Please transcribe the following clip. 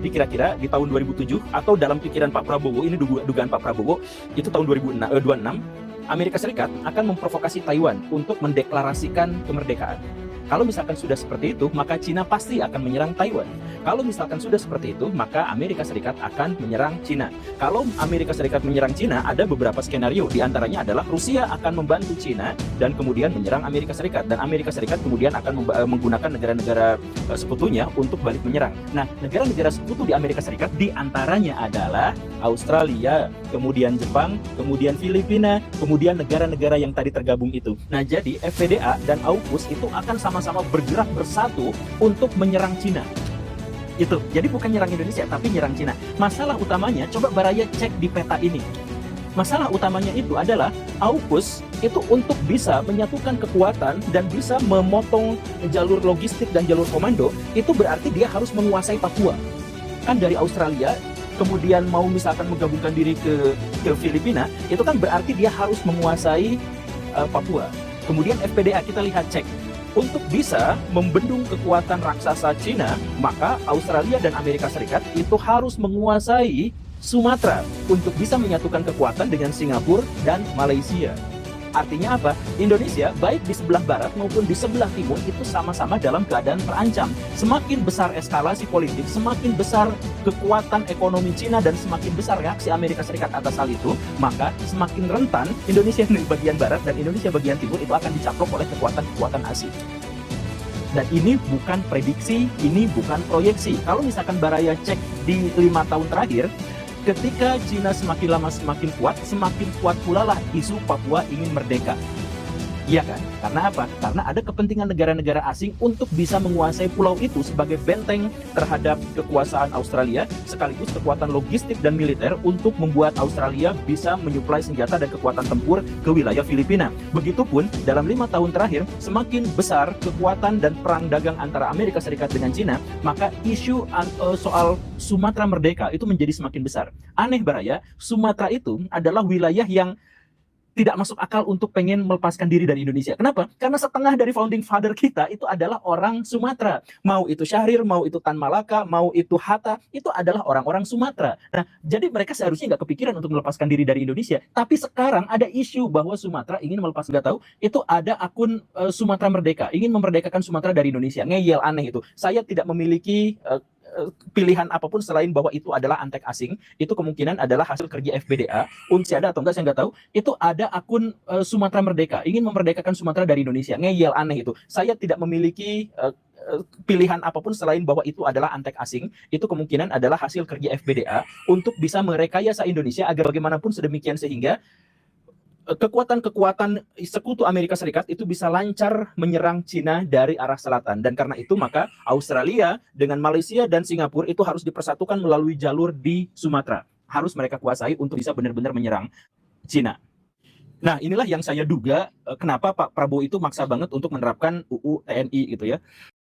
dikira-kira di tahun 2007 atau dalam pikiran Pak Prabowo, ini dugaan Pak Prabowo, itu tahun 2026, Amerika Serikat akan memprovokasi Taiwan untuk mendeklarasikan kemerdekaan. Kalau misalkan sudah seperti itu, maka Cina pasti akan menyerang Taiwan. Kalau misalkan sudah seperti itu, maka Amerika Serikat akan menyerang Cina. Kalau Amerika Serikat menyerang Cina, ada beberapa skenario. Di antaranya adalah Rusia akan membantu Cina dan kemudian menyerang Amerika Serikat. Dan Amerika Serikat kemudian akan menggunakan negara-negara sekutunya untuk balik menyerang. Nah, negara-negara sekutu di Amerika Serikat di antaranya adalah Australia, kemudian Jepang, kemudian Filipina, kemudian negara-negara yang tadi tergabung itu. Nah, jadi FPDA dan AUKUS itu akan sama-sama bergerak bersatu untuk menyerang Cina. Itu. Jadi bukan nyerang Indonesia, tapi nyerang Cina. Masalah utamanya, coba Baraya cek di peta ini. Masalah utamanya itu adalah AUKUS itu untuk bisa menyatukan kekuatan dan bisa memotong jalur logistik dan jalur komando, itu berarti dia harus menguasai Papua. Kan dari Australia, kemudian mau misalkan menggabungkan diri ke Filipina, itu kan berarti dia harus menguasai Papua. Kemudian FPDA kita lihat cek. Untuk bisa membendung kekuatan raksasa Cina, maka Australia dan Amerika Serikat itu harus menguasai Sumatera untuk bisa menyatukan kekuatan dengan Singapura dan Malaysia. Artinya apa? Indonesia baik di sebelah barat maupun di sebelah timur itu sama-sama dalam keadaan terancam. Semakin besar eskalasi politik, semakin besar kekuatan ekonomi Cina dan semakin besar reaksi Amerika Serikat atas hal itu, maka semakin rentan Indonesia di bagian barat dan Indonesia bagian timur itu akan dicaplok oleh kekuatan-kekuatan asing. Dan ini bukan prediksi, ini bukan proyeksi. Kalau misalkan Baraya cek di 5 tahun terakhir, ketika Cina semakin lama semakin kuat pula lah isu Papua ingin merdeka. Iya kan? Karena apa? Karena ada kepentingan negara-negara asing untuk bisa menguasai pulau itu sebagai benteng terhadap kekuasaan Australia, sekaligus kekuatan logistik dan militer untuk membuat Australia bisa menyuplai senjata dan kekuatan tempur ke wilayah Filipina. Begitupun dalam 5 tahun terakhir, semakin besar kekuatan dan perang dagang antara Amerika Serikat dengan Cina, maka isu soal Sumatera merdeka itu menjadi semakin besar. Aneh Baraya, Sumatera itu adalah wilayah yang tidak masuk akal untuk pengen melepaskan diri dari Indonesia. Kenapa? Karena setengah dari founding father kita itu adalah orang Sumatera. Mau itu Syahrir, mau itu Tan Malaka, mau itu Hatta, itu adalah orang-orang Sumatera. Nah, jadi mereka seharusnya nggak kepikiran untuk melepaskan diri dari Indonesia. Tapi sekarang ada isu bahwa Sumatera ingin melepas, nggak tahu, itu ada akun Sumatera Merdeka, ingin memerdekakan Sumatera dari Indonesia. Ngeyel, aneh itu. Saya tidak memiliki pilihan apapun selain bahwa itu adalah antek asing, itu kemungkinan adalah hasil kerja FPDA, UNSI ada atau enggak saya nggak tahu, itu ada akun Sumatera Merdeka, ingin memerdekakan Sumatera dari Indonesia. Ngeyel, aneh itu. Saya tidak memiliki pilihan apapun selain bahwa itu adalah antek asing, itu kemungkinan adalah hasil kerja FPDA untuk bisa merekayasa Indonesia agar bagaimanapun sedemikian sehingga kekuatan-kekuatan sekutu Amerika Serikat itu bisa lancar menyerang Cina dari arah selatan. Dan karena itu maka Australia dengan Malaysia dan Singapura itu harus dipersatukan melalui jalur di Sumatera. Harus mereka kuasai untuk bisa benar-benar menyerang Cina. Nah, inilah yang saya duga kenapa Pak Prabowo itu maksa banget untuk menerapkan UU TNI gitu ya.